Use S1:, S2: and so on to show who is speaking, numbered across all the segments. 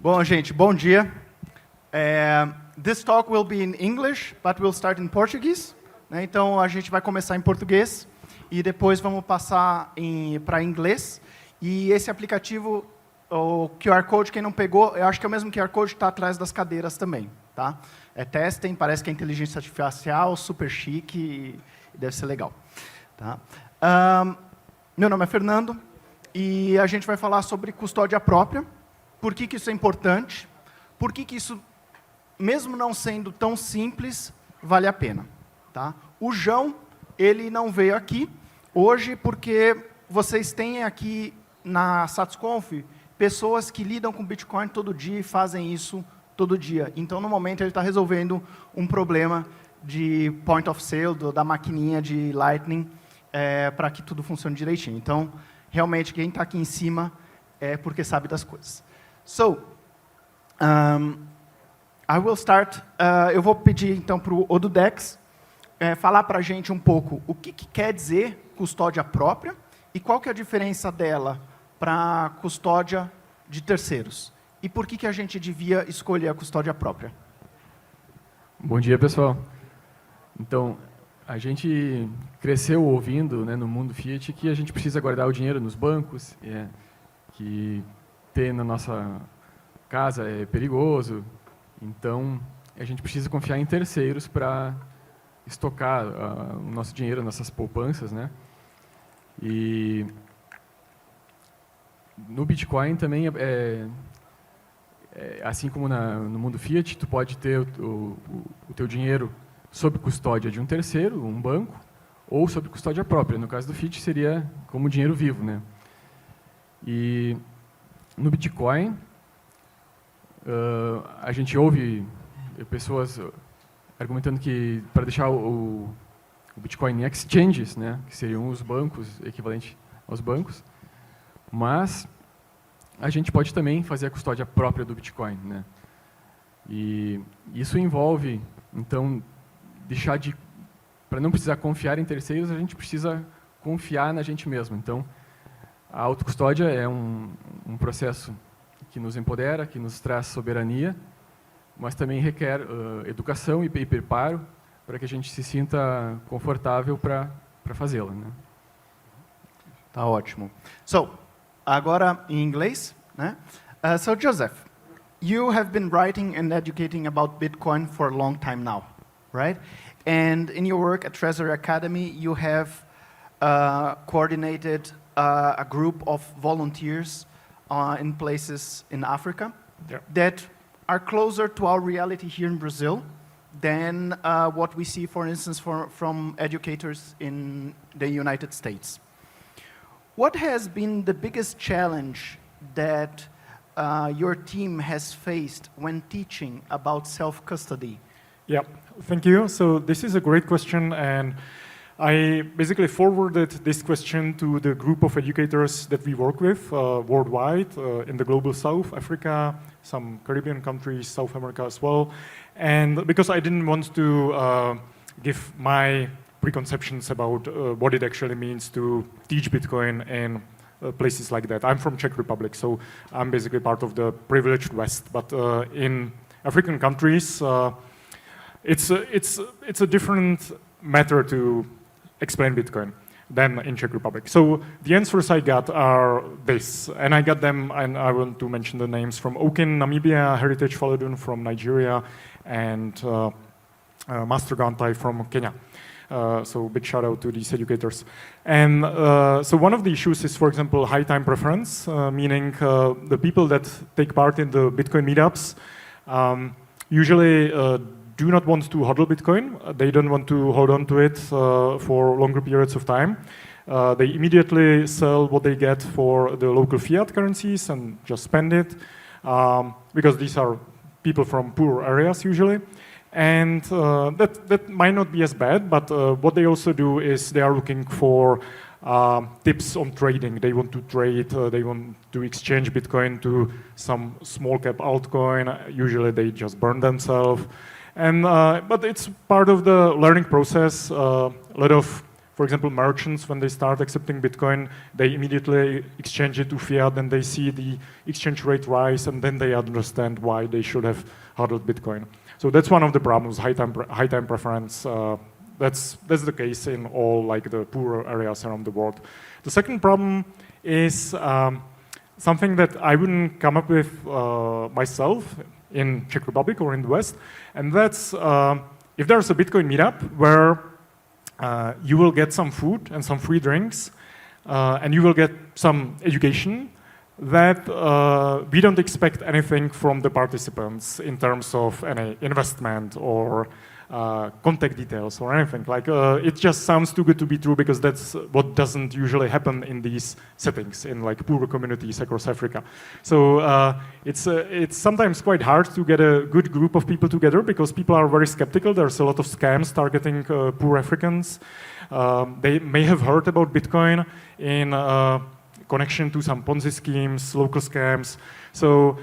S1: Bom, gente, bom dia. This talk will be in English, but we'll start in Portuguese. Né? Então, a gente vai começar em português e depois vamos passar para inglês. E esse aplicativo, o QR Code, quem não pegou, eu acho que é o mesmo QR Code que está atrás das cadeiras também. Tá? Testem, parece que é inteligência artificial, super chique e deve ser legal. Tá? Meu nome é Fernando e a gente vai falar sobre custódia própria. Por que isso é importante? Por que isso, mesmo não sendo tão simples, vale a pena? Tá? O João, ele não veio aqui hoje porque vocês têm aqui na SatsConf pessoas que lidam com Bitcoin todo dia e fazem isso todo dia. Então, no momento, ele está resolvendo um problema de point of sale, da maquininha de Lightning, para que tudo funcione direitinho. Então, realmente, quem está aqui em cima é porque sabe das coisas. So, I will start. Eu vou pedir, então, para o Odudex falar para a gente um pouco o que quer dizer custódia própria e qual que é a diferença dela para custódia de terceiros. E por que a gente devia escolher a custódia própria?
S2: Bom dia, pessoal. Então, a gente cresceu ouvindo, né, no mundo Fiat que a gente precisa guardar o dinheiro nos bancos, que ter na nossa casa é perigoso. Então, a gente precisa confiar em terceiros para estocar o nosso dinheiro, nossas poupanças, né? E no Bitcoin também, assim como no mundo Fiat, tu pode ter o teu dinheiro sob custódia de um terceiro, um banco, ou sob custódia própria. No caso do Fiat, seria como dinheiro vivo, né? E no Bitcoin, a gente ouve pessoas argumentando que para deixar o Bitcoin em exchanges, né, que seriam os bancos, equivalente aos bancos, mas a gente pode também fazer a custódia própria do Bitcoin, né? E isso envolve, então, para não precisar confiar em terceiros, a gente precisa confiar na gente mesmo. Então, a autocustódia é um processo que nos empodera, que nos traz soberania, mas também requer educação e preparo para que a gente se sinta confortável para fazê-la, né?
S1: Tá ótimo. So, agora em inglês, né? So, Josef, you have been writing and educating about Bitcoin for a long time now, right? And in your work at Treasury Academy, you have coordinated a group of volunteers in places in Africa that are closer to our reality here in Brazil than what we see, for instance, from educators in the United States. What has been the biggest challenge that your team has faced when teaching about self-custody?
S3: Yeah, thank you. So this is a great question, and I basically forwarded this question to the group of educators that we work with worldwide, in the global South, Africa, some Caribbean countries, South America as well. And because I didn't want to give my preconceptions about what it actually means to teach Bitcoin in places like that. I'm from Czech Republic, so I'm basically part of the privileged West. But in African countries, it's a different matter to explain Bitcoin than in Czech Republic. So the answers I got are this, and I got them, and I want to mention the names from Okin, Namibia, Heritage Falun from Nigeria, and Master Gantai from Kenya. So big shout out to these educators. And so one of the issues is, for example, high time preference, meaning the people that take part in the Bitcoin meetups usually do not want to hodl Bitcoin. They don't want to hold on to it for longer periods of time. They immediately sell what they get for the local fiat currencies and just spend it, because these are people from poor areas usually. And that might not be as bad, but what they also do is they are looking for tips on trading. They want to trade, they want to exchange Bitcoin to some small cap altcoin. Usually they just burn themselves. And, but it's part of the learning process. A lot of for example, merchants, when they start accepting Bitcoin, they immediately exchange it to fiat, and they see the exchange rate rise, and then they understand why they should have hodled Bitcoin. So that's one of the problems, high time preference. That's the case in all like the poorer areas around the world. The second problem is something that I wouldn't come up with myself in Czech Republic or in the West, and that's if there's a Bitcoin meetup where you will get some food and some free drinks, and you will get some education, that we don't expect anything from the participants in terms of any investment or contact details or anything. Like it just sounds too good to be true, because that's what doesn't usually happen in these settings in like poorer communities across Africa. So it's sometimes quite hard to get a good group of people together, because people are very skeptical. There's a lot of scams targeting poor Africans. They may have heard about Bitcoin in connection to some Ponzi schemes, local scams. So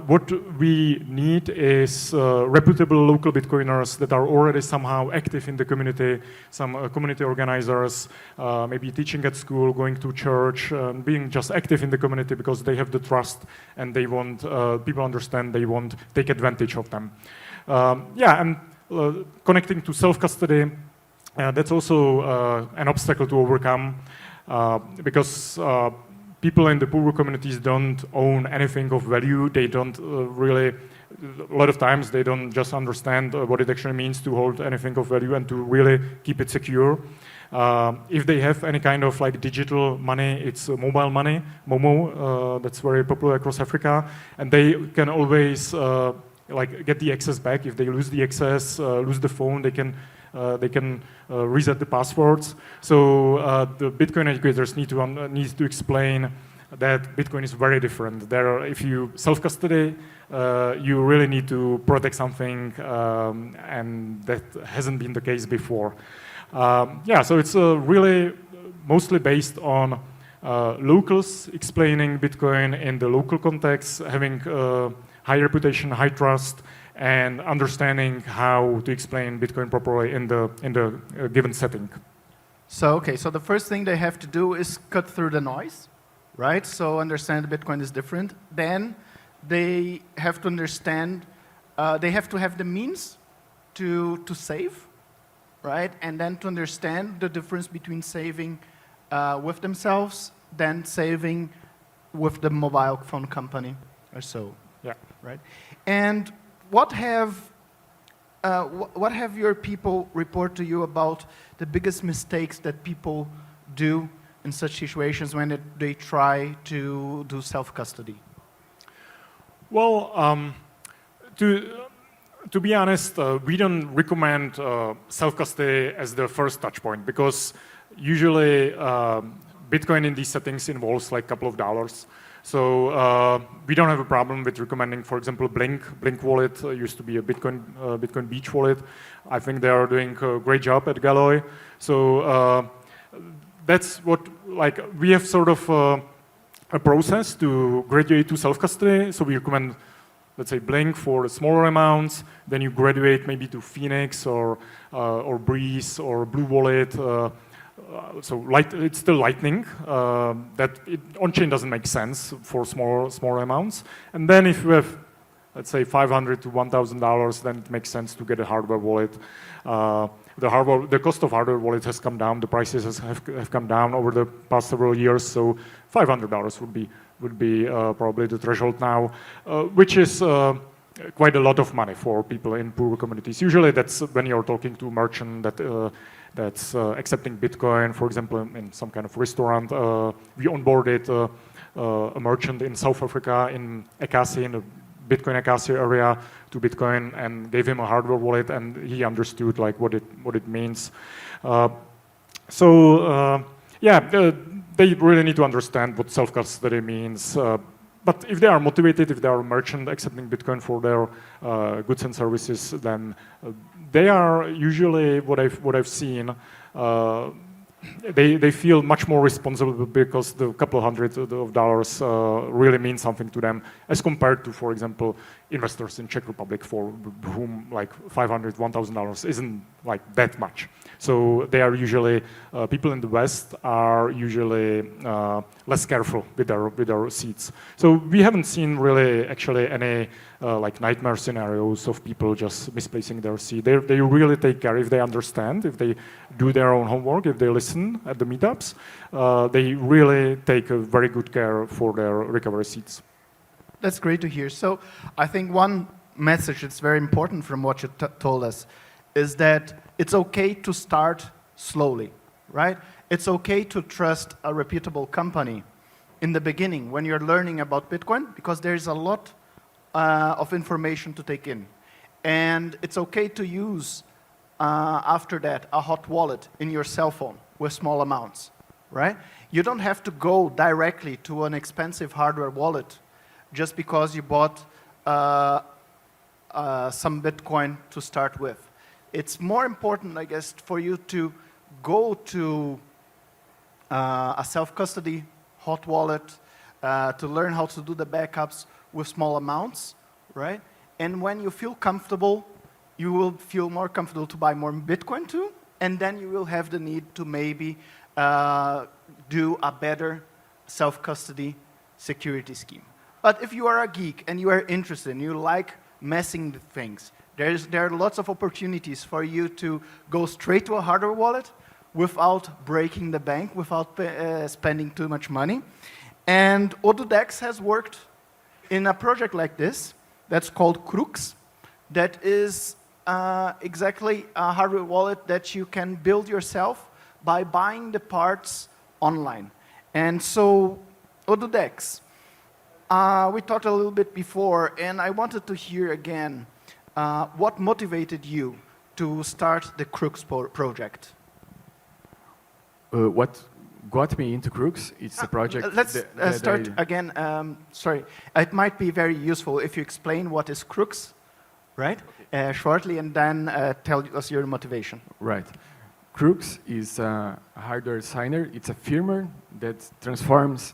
S3: what we need is reputable local Bitcoiners that are already somehow active in the community, some community organizers, maybe teaching at school, going to church, being just active in the community because they have the trust and they want, people understand, they want to take advantage of them. Yeah, and connecting to self-custody, that's also an obstacle to overcome. Because people in the poorer communities don't own anything of value. They don't really, a lot of times they don't just understand what it actually means to hold anything of value and to really keep it secure. If they have any kind of like digital money, it's mobile money, Momo, that's very popular across Africa, and they can always like get the access back. If they lose the access, lose the phone, they can reset the passwords. So the Bitcoin educators need to explain that Bitcoin is very different. If you self-custody, you really need to protect something, and that hasn't been the case before. Yeah, so it's really mostly based on locals explaining Bitcoin in the local context, having high reputation, high trust, and understanding how to explain Bitcoin properly in the given setting.
S1: So, okay, so the first thing they have to do is cut through the noise, right? So understand Bitcoin is different. Then they have to understand, they have to have the means to save, right? And then to understand the difference between saving with themselves than saving with the mobile phone company or so.
S3: Yeah.
S1: Right? And what have your people report to you about the biggest mistakes that people do in such situations when they try to do self-custody?
S3: Well, to be honest, we don't recommend self-custody as the first touch point, because usually Bitcoin in these settings involves like a couple of dollars. So we don't have a problem with recommending, for example, Blink. Blink wallet used to be a Bitcoin Beach wallet. I think they are doing a great job at Galloy. So that's what, like, we have sort of a process to graduate to self-custody. So we recommend, let's say, Blink for smaller amounts. Then you graduate maybe to Phoenix or Breeze or Blue Wallet. So it's still Lightning. That on-chain doesn't make sense for smaller amounts. And then if you have, let's say, $500 to $1,000, then it makes sense to get a hardware wallet. The cost of hardware wallet has come down. The prices have come down over the past several years. So $500 would be probably the threshold now, which is quite a lot of money for people in poorer communities. Usually that's when you're talking to a merchant that's accepting Bitcoin, for example, in some kind of restaurant. We onboarded a merchant in South Africa, in Ekasi, in the Bitcoin Ekasi area, to Bitcoin, and gave him a hardware wallet, and he understood like what it means. Yeah, they really need to understand what self-custody means. But if they are motivated, if they are a merchant accepting Bitcoin for their goods and services, then they are usually, what I've seen, they feel much more responsible because the couple of hundred of dollars really mean something to them, as compared to, for example, investors in Czech Republic for whom like $500, $1,000 isn't like that much. So they are usually, people in the West are usually less careful with their seeds. So we haven't seen really actually any like nightmare scenarios of people just misplacing their seed. They really take care if they understand, if they do their own homework, if they listen at the meetups, they really take a very good care for their recovery seeds.
S1: That's great to hear. So I think one message that's very important from what you told us is that it's okay to start slowly, right? It's okay to trust a reputable company in the beginning when you're learning about Bitcoin, because there's a lot of information to take in. And it's okay to use, after that, a hot wallet in your cell phone with small amounts, right? You don't have to go directly to an expensive hardware wallet just because you bought some Bitcoin to start with. It's more important, I guess, for you to go to a self-custody hot wallet to learn how to do the backups with small amounts, right? And when you feel comfortable, you will feel more comfortable to buy more Bitcoin too, and then you will have the need to maybe do a better self-custody security scheme. But if you are a geek and you are interested and you like messing with things, there are lots of opportunities for you to go straight to a hardware wallet without breaking the bank, without spending too much money. And Odudex has worked in a project like this that's called Crux, that is exactly a hardware wallet that you can build yourself by buying the parts online. And so, Odudex, we talked a little bit before, and I wanted to hear again what motivated you to start the Crux project?
S2: What got me into Crux, it's a project
S1: Let's start again. Sorry, it might be very useful if you explain what is Crux, right? Okay. Shortly, and then tell us your motivation.
S2: Right. Crux is a hardware signer. It's a firmware that transforms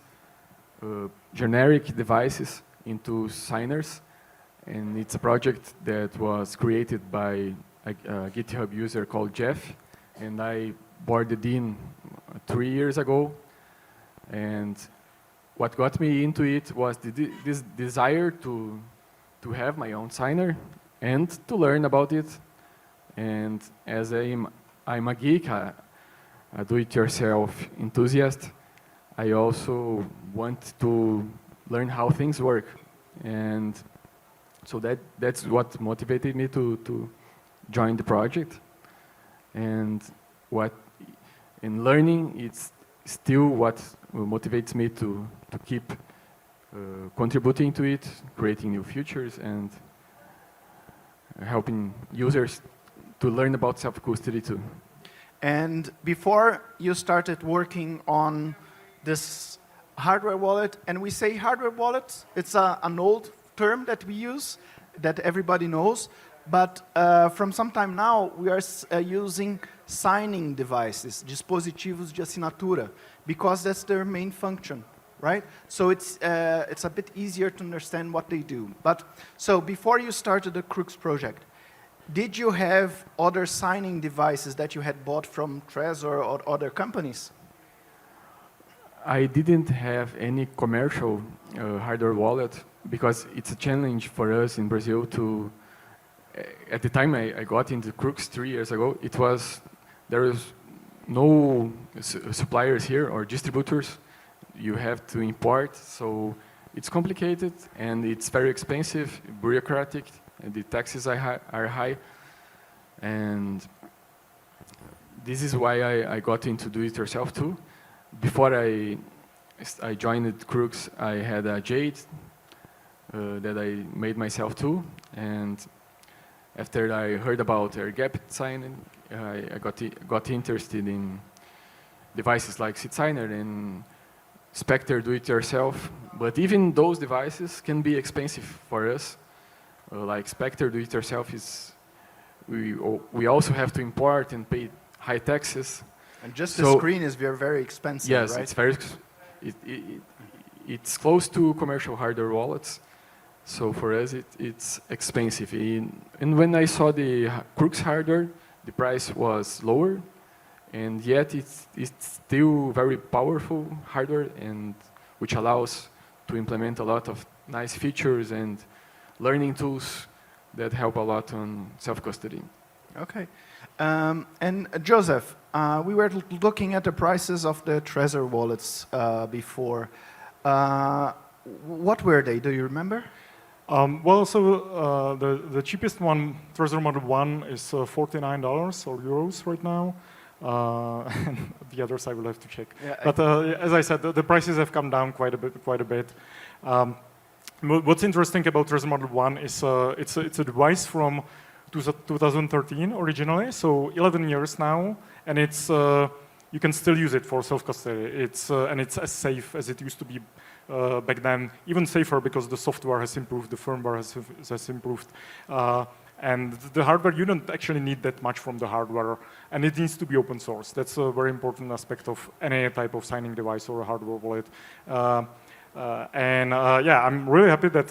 S2: generic devices into signers, and it's a project that was created by a GitHub user called Josef, and I boarded in 3 years ago. And what got me into it was this desire to have my own signer and to learn about it. And as I'm a geek, a do-it-yourself enthusiast, I also want to learn how things work. And so that's what motivated me to join the project. And in learning, it's still what motivates me to keep contributing to it, creating new features, and helping users to learn about self-custody too.
S1: And before you started working on this hardware wallet, and we say hardware wallet, it's an old term that we use, that everybody knows, but from some time now, we are using signing devices, dispositivos de assinatura, because that's their main function, right? So it's a bit easier to understand what they do. But so before you started the Crux project, did you have other signing devices that you had bought from Trezor or other companies?
S2: I didn't have any commercial hardware wallet because it's a challenge for us in Brazil to. At the time I got into Crux 3 years ago, there was no suppliers here or distributors. You have to import, so it's complicated and it's very expensive, bureaucratic, and the taxes are high. And this is why I got into do-it-yourself too. Before I joined Crux, I had a Jade that I made myself too. And after I heard about air gap signing, I got interested in devices like SeedSigner and Spectre do-it-yourself. But even those devices can be expensive for us. Like Spectre do-it-yourself we also have to import and pay high taxes.
S1: And just the screen is very expensive,
S2: yes,
S1: right?
S2: It's very. It's close to commercial hardware wallets, so for us it's expensive. And when I saw the Crux hardware, the price was lower, and yet it's still very powerful hardware, and which allows to implement a lot of nice features and learning tools that help a lot on self-custody.
S1: Okay. And Joseph, we were looking at the prices of the Trezor wallets before. What were they? Do you remember?
S3: Well, so the cheapest one, Trezor Model 1, is $49 or euros right now. And the others I will have to check. Yeah, but as I said, the prices have come down quite a bit. What's interesting about Trezor Model 1 is it's a device from 2013 originally, so 11 years now, and it's you can still use it for self-custody. And it's as safe as it used to be back then, even safer because the software has improved, the firmware has improved. And the hardware, you don't actually need that much from the hardware, and it needs to be open source. That's a very important aspect of any type of signing device or a hardware wallet. Yeah, I'm really happy that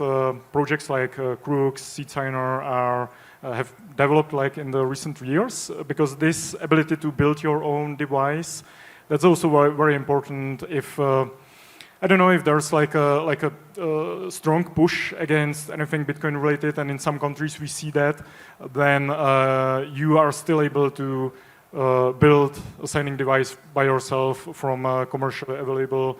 S3: projects like Crooks, SeedSigner have developed like in the recent years, because this ability to build your own device, that's also very, very important if I don't know if there's like a strong push against anything Bitcoin related, and in some countries we see that, then you are still able to build a signing device by yourself from commercially available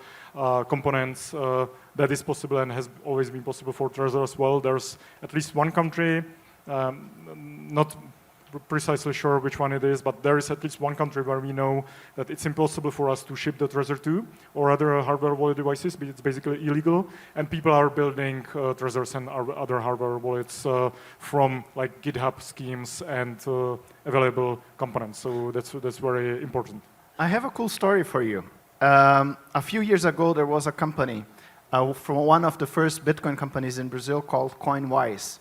S3: components. That is possible and has always been possible for Trezor as well. There's at least one country, not precisely sure which one it is, but there is at least one country where we know that it's impossible for us to ship the Trezor to or other hardware wallet devices, but it's basically illegal, and people are building Trezors and other hardware wallets from like GitHub schemes and available components. So that's very important.
S1: I have a cool story for you. A few years ago, there was a company from one of the first Bitcoin companies in Brazil called CoinWise,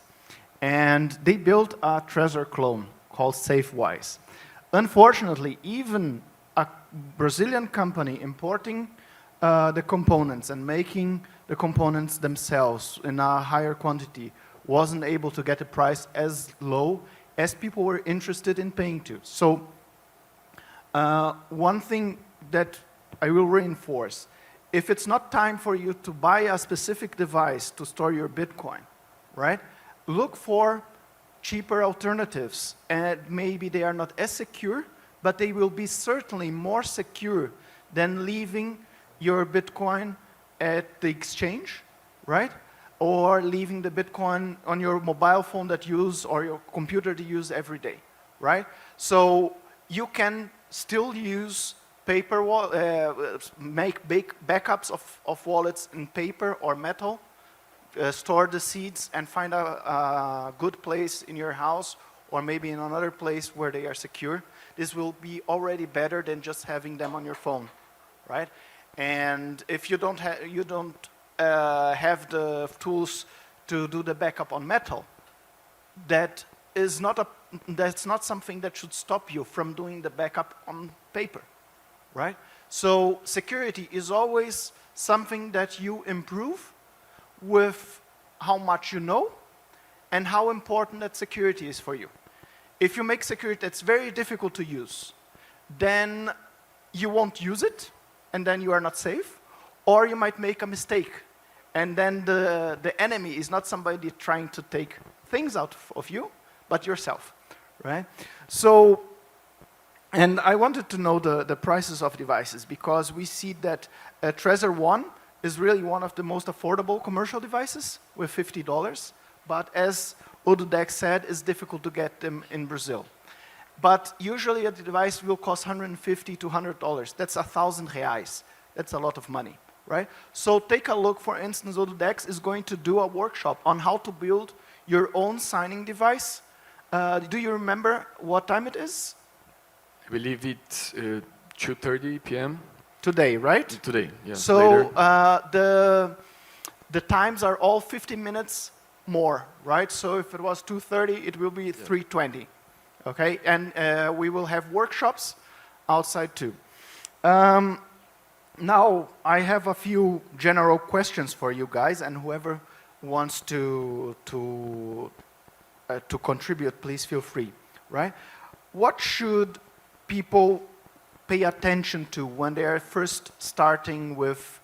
S1: and they built a Trezor clone called SafeWise. Unfortunately, even a Brazilian company importing the components and making the components themselves in a higher quantity wasn't able to get a price as low as people were interested in paying to. So one thing that I will reinforce, if it's not time for you to buy a specific device to store your Bitcoin, right? Look for cheaper alternatives, and maybe they are not as secure, but they will be certainly more secure than leaving your Bitcoin at the exchange, right? Or leaving the Bitcoin on your mobile phone that you use or your computer to use every day, right? So you can still use paper, make backups of wallets in paper or metal, store the seeds and find a good place in your house or maybe in another place where they are secure. This will be already better than just having them on your phone, right? And if you don't have the tools to do the backup on metal, that's not something that should stop you from doing the backup on paper, right? So security is always something that you improve with how much you know and how important that security is for you. If you make security that's very difficult to use, then you won't use it, and then you are not safe, or you might make a mistake, and then the enemy is not somebody trying to take things out of you, but yourself, right? So, and I wanted to know the prices of devices, because we see that Trezor 1 is really one of the most affordable commercial devices with $50, but as Odudex said, it's difficult to get them in Brazil. But usually a device will cost $150 to $100. That's 1,000 reais. That's a lot of money, right? So take a look, for instance, Odudex is going to do a workshop on how to build your own signing device. Do you remember what time it is?
S2: I believe it's 2:30 p.m.
S1: Today, right?
S2: Today, yeah.
S1: So the times are all 50 minutes more, right? So if it was 2:30, it will be 3:20, okay? And we will have workshops outside too. Now, I have a few general questions for you guys, and whoever wants to contribute, please feel free, right? What should people pay attention to when they are first starting with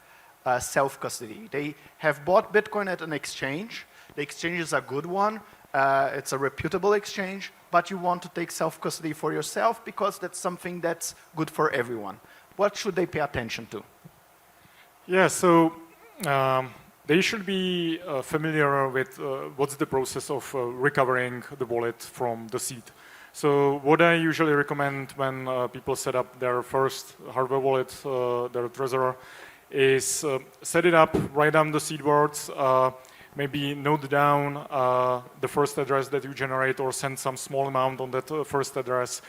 S1: self-custody? They have bought Bitcoin at an exchange. The exchange is a good one. It's a reputable exchange, but you want to take self-custody for yourself because that's something that's good for everyone. What should they pay attention to?
S3: Yeah, so they should be familiar with what's the process of recovering the wallet from the seed. So what I usually recommend when people set up their first hardware wallet, their Trezor, is set it up, write down the seed words, maybe note down the first address that you generate or send some small amount on that first address.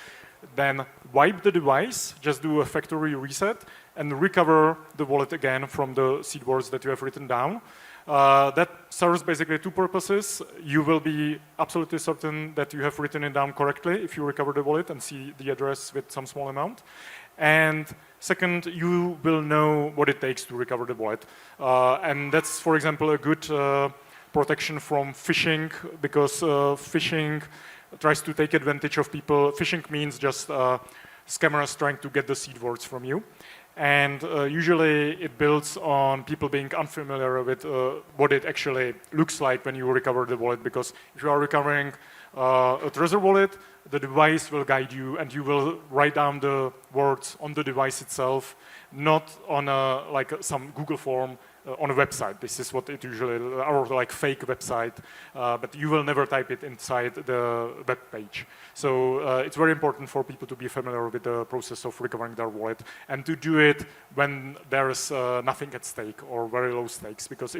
S3: Then wipe the device, just do a factory reset, and recover the wallet again from the seed words that you have written down. That serves basically two purposes. You will be absolutely certain that you have written it down correctly if you recover the wallet and see the address with some small amount. And second, you will know what it takes to recover the wallet. And that's, for example, a good protection from phishing, because phishing tries to take advantage of people. Phishing means just scammers trying to get the seed words from you. And usually it builds on people being unfamiliar with what it actually looks like when you recover the wallet, because if you are recovering a Trezor wallet, the device will guide you and you will write down the words on the device itself, not on like some Google form on a website. This is what it usually, or like fake website, but you will never type it inside the web page. So it's very important for people to be familiar with the process of recovering their wallet and to do it when there's nothing at stake or very low stakes. Because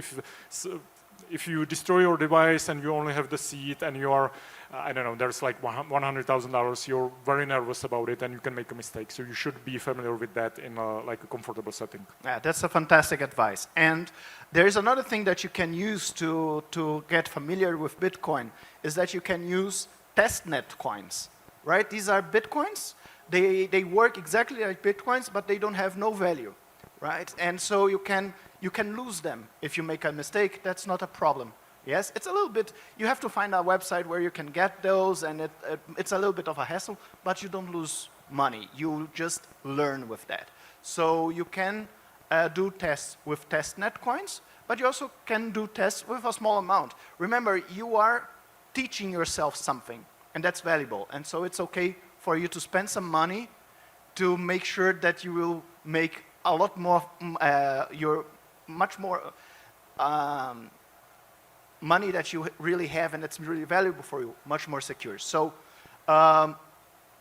S3: if you destroy your device and you only have the seed and you are, I don't know, there's like $100,000, you're very nervous about it and you can make a mistake. So you should be familiar with that in like a comfortable setting.
S1: Yeah, that's a fantastic advice. And there is another thing that you can use to get familiar with Bitcoin, is that you can use testnet coins, right? These are Bitcoins. They work exactly like Bitcoins, but they don't have no value, right? And so you can lose them if you make a mistake. That's not a problem. Yes, it's a little bit, you have to find a website where you can get those, and it's a little bit of a hassle, but you don't lose money. You just learn with that. So you can do tests with testnet coins, but you also can do tests with a small amount. Remember, you are teaching yourself something, and that's valuable. And so it's okay for you to spend some money to make sure that you will make a lot more, much more money that you really have and that's really valuable for you, much more secure. So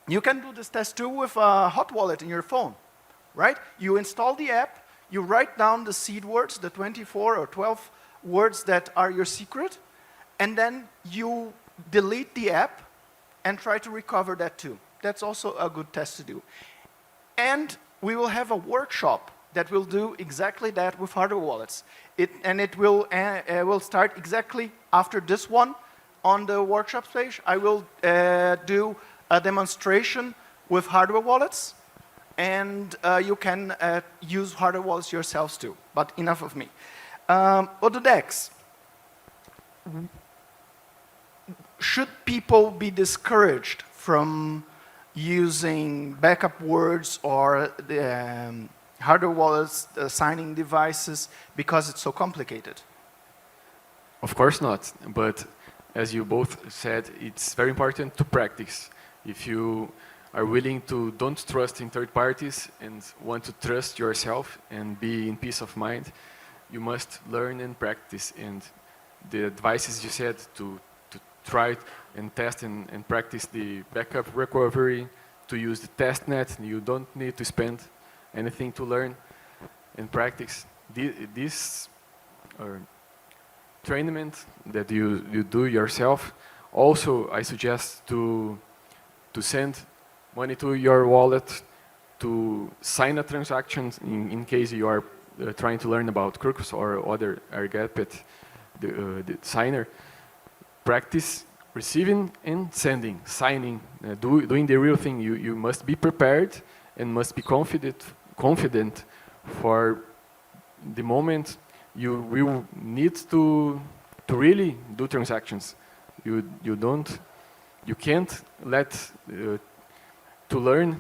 S1: you can do this test too with a hot wallet in your phone, right? You install the app, you write down the seed words, the 24 or 12 words that are your secret, and then you delete the app and try to recover that too. That's also a good test to do. And we will have a workshop that will do exactly that with hardware wallets. It will start exactly after this one on the workshop page. I will do a demonstration with hardware wallets, and you can use hardware wallets yourselves too. But enough of me. Odudex, should people be discouraged from using backup words or hardware wallets, signing devices, because it's so complicated?
S2: Of course not, but as you both said, it's very important to practice. If you are willing to don't trust in third parties and want to trust yourself and be in peace of mind, you must learn and practice. And the advices you said to try and test and practice the backup recovery, to use the testnet, you don't need to spend anything to learn and practice. This training that you do yourself, also I suggest to send money to your wallet, to sign a transaction in case you are trying to learn about crooks or other Argapet, the signer. Practice receiving and sending, signing, doing the real thing. You must be prepared and must be confident for the moment you will need to really do transactions. You can't let to learn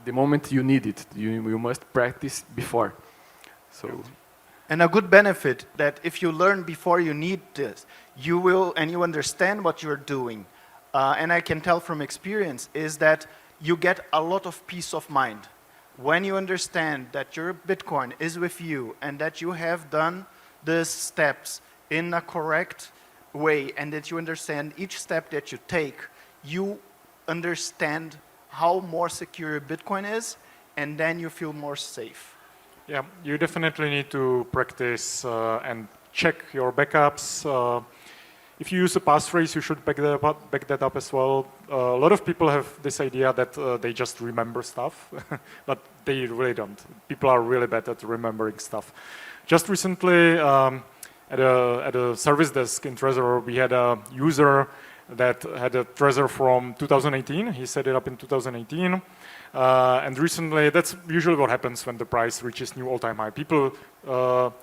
S2: the moment you need it. You must practice before. So.
S1: And a good benefit that if you learn before you need this, you will, and you understand what you're doing, and I can tell from experience, is that you get a lot of peace of mind. When you understand that your Bitcoin is with you and that you have done the steps in a correct way and that you understand each step that you take, you understand how more secure your Bitcoin is, and then you feel more safe.
S3: Yeah, you definitely need to practice and check your backups. If you use a passphrase, you should back that up as well. A lot of people have this idea that they just remember stuff, but they really don't. People are really bad at remembering stuff. Just recently, at a service desk in Trezor, we had a user that had a Trezor from 2018. He set it up in 2018. And recently, that's usually what happens when the price reaches new all-time high. People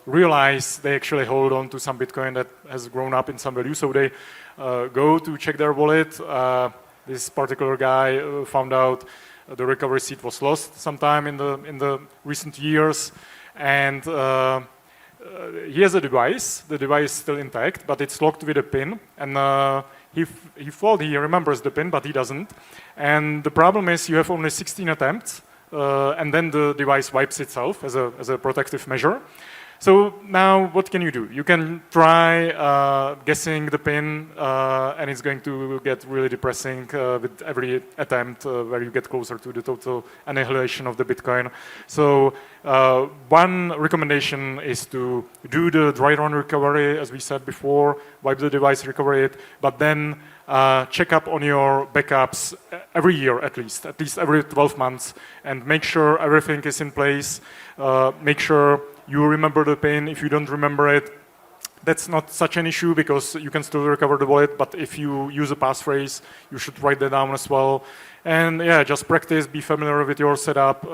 S3: realize they actually hold on to some Bitcoin that has grown up in some value, so they go to check their wallet. This particular guy found out the recovery seed was lost sometime in the recent years, and he has a device. The device is still intact, but it's locked with a pin, and he thought he remembers the pin, but he doesn't. And the problem is you have only 16 attempts, and then the device wipes itself as a protective measure. So now what can you do? You can try guessing the pin, and it's going to get really depressing with every attempt where you get closer to the total annihilation of the Bitcoin. So one recommendation is to do the dry run recovery, as we said before, wipe the device, recover it, but then check up on your backups every year at least every 12 months, and make sure everything is in place. Make sure you remember the pin. If you don't remember it, that's not such an issue because you can still recover the wallet, but if you use a passphrase, you should write that down as well. And yeah, just practice, be familiar with your setup.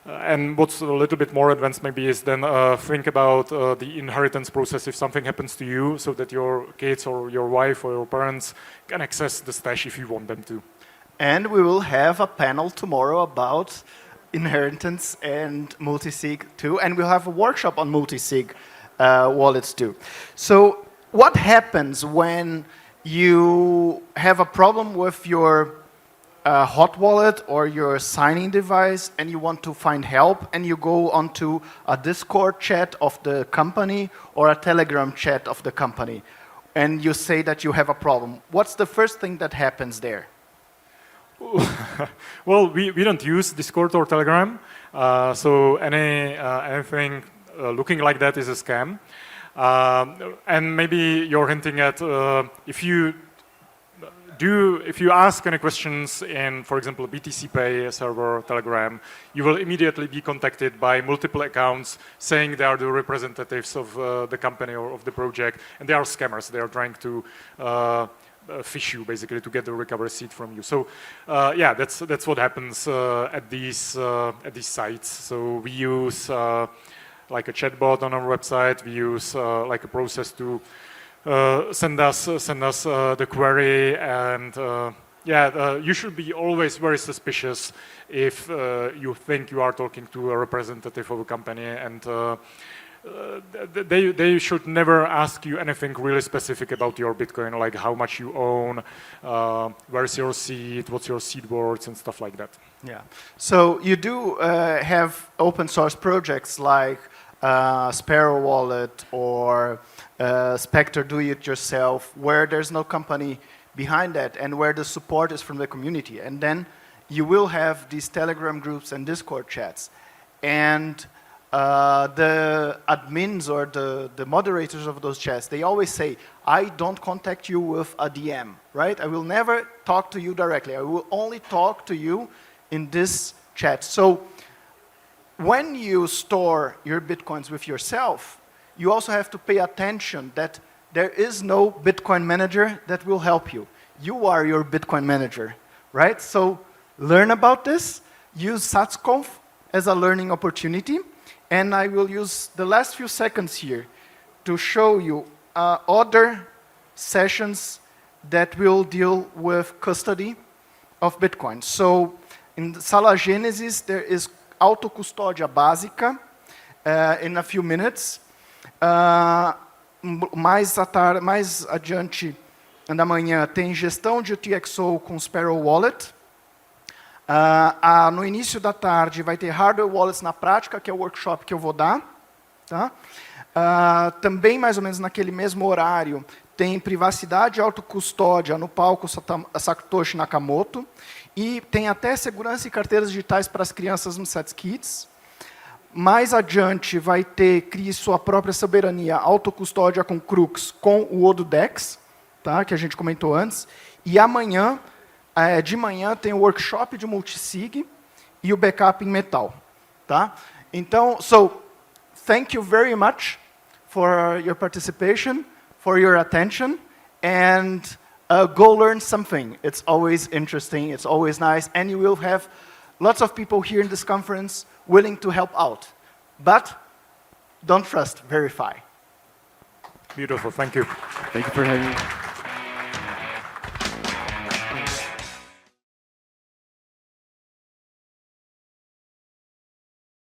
S3: And what's a little bit more advanced maybe is then think about the inheritance process if something happens to you, so that your kids or your wife or your parents can access the stash if you want them to.
S1: And we will have a panel tomorrow about inheritance and multi-sig too, and we'll have a workshop on multi-sig wallets too. So what happens when you have a problem with your hot wallet or your signing device and you want to find help, and you go onto a Discord chat of the company or a Telegram chat of the company and you say that you have a problem? What's the first thing that happens there?
S3: Well, we don't use Discord or Telegram, so anything looking like that is a scam. And maybe you're hinting at if you ask any questions in, for example, BTC Pay server, Telegram, you will immediately be contacted by multiple accounts saying they are the representatives of the company or of the project, and they are scammers. They are trying to fish you basically to get the recovery seed from you. So yeah, that's what happens at these sites. So we use like a chatbot on our website. We use like a process to send us the query, and yeah, you should be always very suspicious if you think you are talking to a representative of a company, and they should never ask you anything really specific about your Bitcoin, like how much you own, where's your seed, what's your seed words, and stuff like that.
S1: Yeah. So you do have open source projects like Sparrow Wallet or Spectre Do It Yourself, where there's no company behind that and where the support is from the community. And then you will have these Telegram groups and Discord chats. And the admins or the moderators of those chats, they always say, I don't contact you with a DM, right? I will never talk to you directly. I will only talk to you in this chat. So when you store your Bitcoins with yourself, you also have to pay attention that there is no Bitcoin manager that will help you. You are your Bitcoin manager, right? So learn about this, use SatsConf as a learning opportunity, and I will use the last few seconds here to show you other sessions that will deal with custody of Bitcoin. So In Sala Gênesis, there is autocustódia básica in a few minutes. Mais adiante da manhã tem gestão de UTXO com Sparrow Wallet. No início da tarde vai ter Hardware Wallets na prática, que é o workshop que eu vou dar. Tá? Também, mais ou menos naquele mesmo horário, tem privacidade e autocustódia no palco Satoshi Nakamoto. E tem até segurança e carteiras digitais para as crianças no Sets Kids. Mais adiante vai ter Crie Sua Própria Soberania, autocustódia com Crux, com o Odudex, tá? Que a gente comentou antes. E amanhã, de manhã, tem o workshop de multisig e o backup em metal. Tá? Então, thank you very much for your participation, for your attention, and go learn something. It's always interesting, it's always nice, and you will have lots of people here in this conference willing to help out. But don't trust, verify.
S3: Beautiful, thank you.
S2: Thank you for having me.